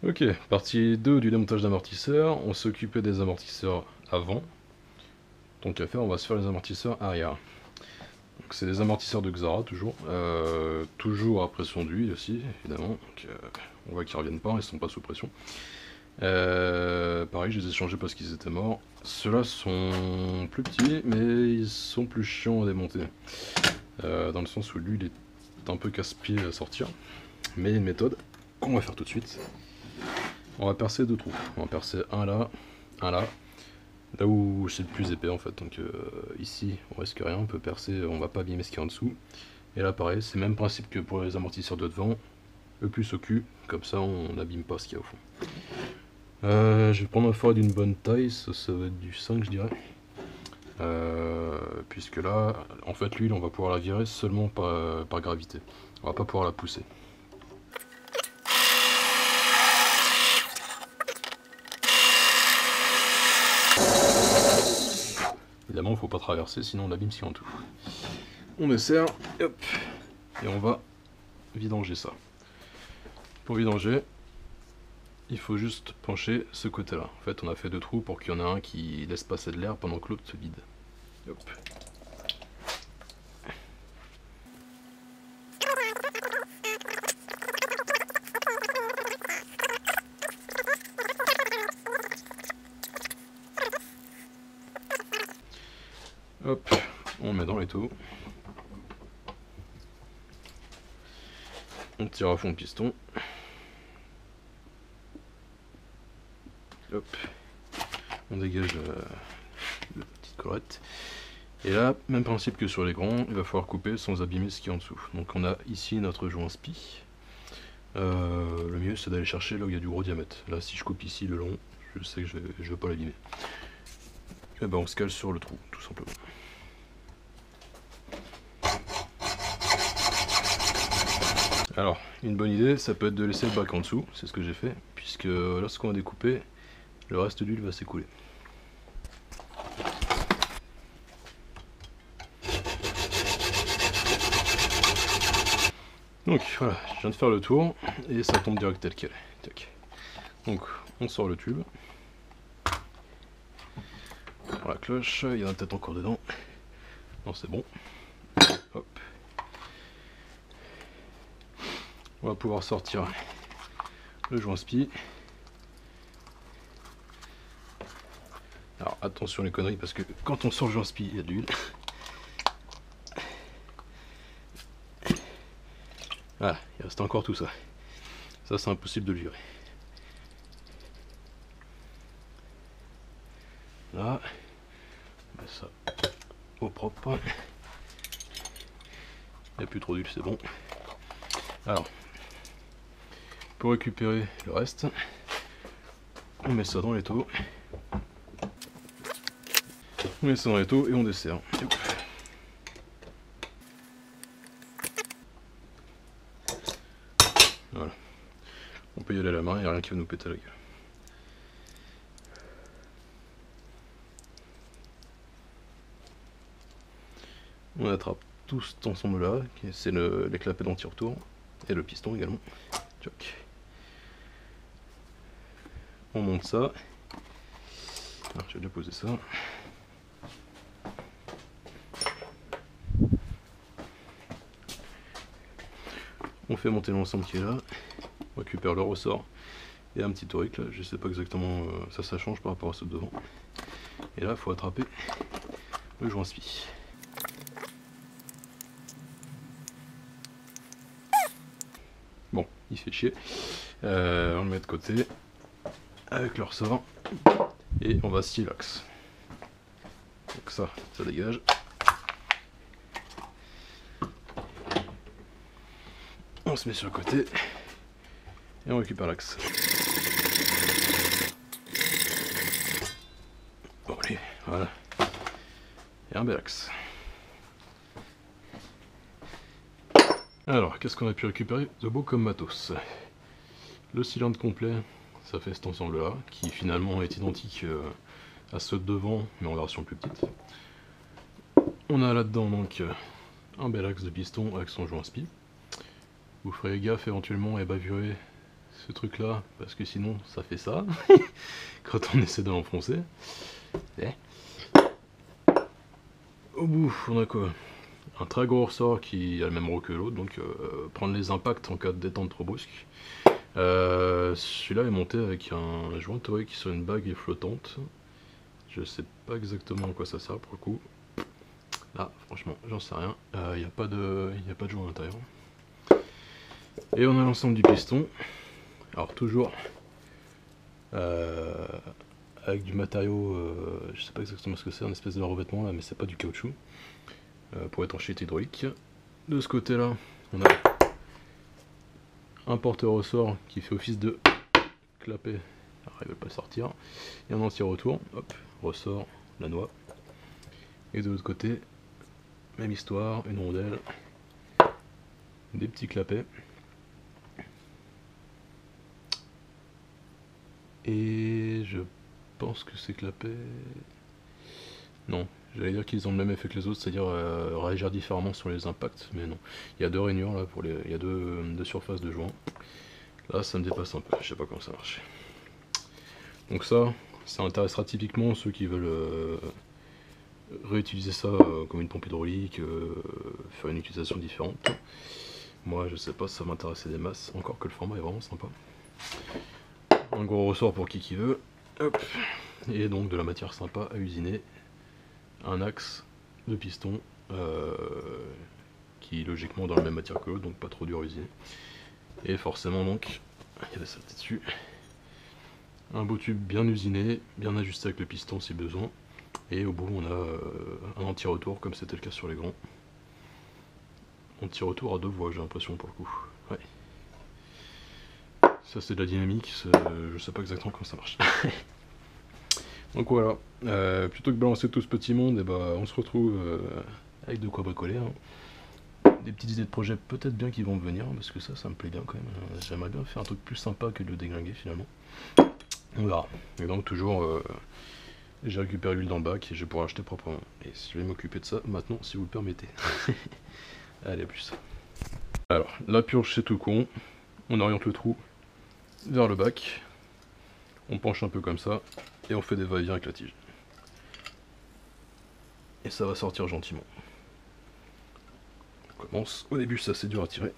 Ok, partie 2 du démontage d'amortisseurs. On s'est occupé des amortisseurs avant. Tant qu'à faire, on va se faire les amortisseurs arrière. Donc c'est des amortisseurs de Xara toujours. Toujours à pression d'huile aussi, évidemment. Donc, on voit qu'ils reviennent pas, ils sont pas sous pression. Pareil, je les ai changés parce qu'ils étaient morts. Ceux-là sont plus petits, mais ils sont plus chiants à démonter. Dans le sens où l'huile est un peu casse-pied à sortir. Mais il y a une méthode qu'on va faire tout de suite. On va percer deux trous. On va percer un là, là où c'est le plus épais en fait. Donc ici, on risque rien, on peut percer, on va pas abîmer ce qui est en dessous. Et là pareil, c'est le même principe que pour les amortisseurs de devant. Le plus au cul, comme ça on n'abîme pas ce qu'il y a au fond. Je vais prendre un foil d'une bonne taille, ça va être du 5 je dirais. Puisque là, en fait l'huile on va pouvoir la virer seulement par gravité. On va pas pouvoir la pousser. Évidemment, il ne faut pas traverser, sinon on abîme ce qui est en tout. On desserre, et hop, et on va vidanger ça. Pour vidanger, il faut juste pencher ce côté-là. En fait, on a fait deux trous pour qu'il y en ait un qui laisse passer de l'air pendant que l'autre se vide. Hop. Hop, on met dans les taux. On tire à fond le piston. Hop, on dégage la petite collerette. Et là, même principe que sur les grands, il va falloir couper sans abîmer ce qui est en dessous. Donc on a ici notre joint spi. Le mieux c'est d'aller chercher là où il y a du gros diamètre. Là si je coupe ici le long, je sais que je vais pas l'abîmer. Et ben on se cale sur le trou, tout simplement. Alors, une bonne idée, ça peut être de laisser le bac en dessous, c'est ce que j'ai fait, puisque lorsqu'on va découper, le reste d'huile va s'écouler. Donc voilà, je viens de faire le tour, et ça tombe direct tel quel. Tac. Donc, on sort le tube. Pour la cloche, il y en a peut-être encore dedans. Non, c'est bon. Hop. On va pouvoir sortir le joint spi. Alors attention les conneries parce que quand on sort le joint spi, il y a de l'huile. Voilà, il reste encore tout ça. Ça c'est impossible de le virer. Là, on met ça au propre. Il n'y a plus trop d'huile, c'est bon. Alors, pour récupérer le reste, on met ça dans les taux. On met ça dans les taux et on dessert. Voilà. On peut y aller à la main, il n'y a rien qui va nous péter la gueule. On attrape tout cet ensemble là, c'est les clapets d'anti-retour, et le piston également. Tchoc. On monte ça. Alors, j'ai déjà posé ça. On fait monter l'ensemble qui est là. On récupère le ressort et un petit auric là. Je sais pas exactement, ça change par rapport à ceux de devant. Et là, il faut attraper le joint spi. Bon, il fait chier. On le met de côté avec le ressort et on va scier l'axe. Donc ça dégage. On se met sur le côté et on récupère l'axe. Bon allez, voilà. Et un bel axe. Alors, qu'est-ce qu'on a pu récupérer de beau comme matos? Le cylindre complet, ça fait cet ensemble là, qui finalement est identique à ceux de devant, mais en version plus petite. On a là-dedans donc un bel axe de piston avec son joint spi. Vous ferez gaffe éventuellement et bavurer ce truc là, parce que sinon ça fait ça, quand on essaie de l'enfoncer. Au bout, on a quoi? Un très gros ressort qui a le même rôle que l'autre, donc prendre les impacts en cas de détente trop brusque. Celui-là est monté avec un joint torique sur une bague flottante. Je sais pas exactement à quoi ça sert pour le coup. Là, franchement, j'en sais rien. Il n'y a pas de joint à l'intérieur. Et on a l'ensemble du piston. Alors toujours avec du matériau, je sais pas exactement ce que c'est, un espèce de revêtement là, mais c'est pas du caoutchouc. Pour étanchéité hydraulique. De ce côté-là, on a un porteur-ressort qui fait office de clapet. Alors, il ne veut pas sortir. Et un anti-retour. Hop, ressort, la noix. Et de l'autre côté, même histoire, une rondelle, des petits clapets. Et je pense que ces clapets... Non, j'allais dire qu'ils ont le même effet que les autres, c'est-à-dire réagir différemment sur les impacts, mais non. Il y a deux rainures là, il y a deux surfaces de joint. Là, ça me dépasse un peu, je sais pas comment ça marche. Donc ça intéressera typiquement ceux qui veulent réutiliser ça comme une pompe hydraulique, faire une utilisation différente. Moi, je sais pas si ça m'intéressait des masses, encore que le format est vraiment sympa. Un gros ressort pour qui veut. Hop. Et donc de la matière sympa à usiner. Un axe de piston qui logiquement dans la même matière que l'autre, donc pas trop dur à usiner. Et forcément donc, il y a des saletés dessus. Un beau tube bien usiné, bien ajusté avec le piston si besoin. Et au bout on a un anti-retour comme c'était le cas sur les grands. Anti-retour à deux voies j'ai l'impression pour le coup. Ouais. Ça c'est de la dynamique, je sais pas exactement comment ça marche. Donc voilà, plutôt que de balancer tout ce petit monde, et bah, on se retrouve avec de quoi bricoler. Hein. Des petites idées de projet peut-être bien qui vont me venir, parce que ça me plaît bien quand même. J'aimerais bien faire un truc plus sympa que de le déglinguer finalement. On verra. Et donc toujours, j'ai récupéré l'huile dans le bac et je vais pouvoir l'acheter proprement. Et je vais m'occuper de ça maintenant si vous le permettez. Allez, à plus. Alors, la purge c'est tout con. On oriente le trou vers le bac. On penche un peu comme ça. Et on fait des va-et-vient avec la tige. Et ça va sortir gentiment. On commence. Au début, c'est assez dur à tirer.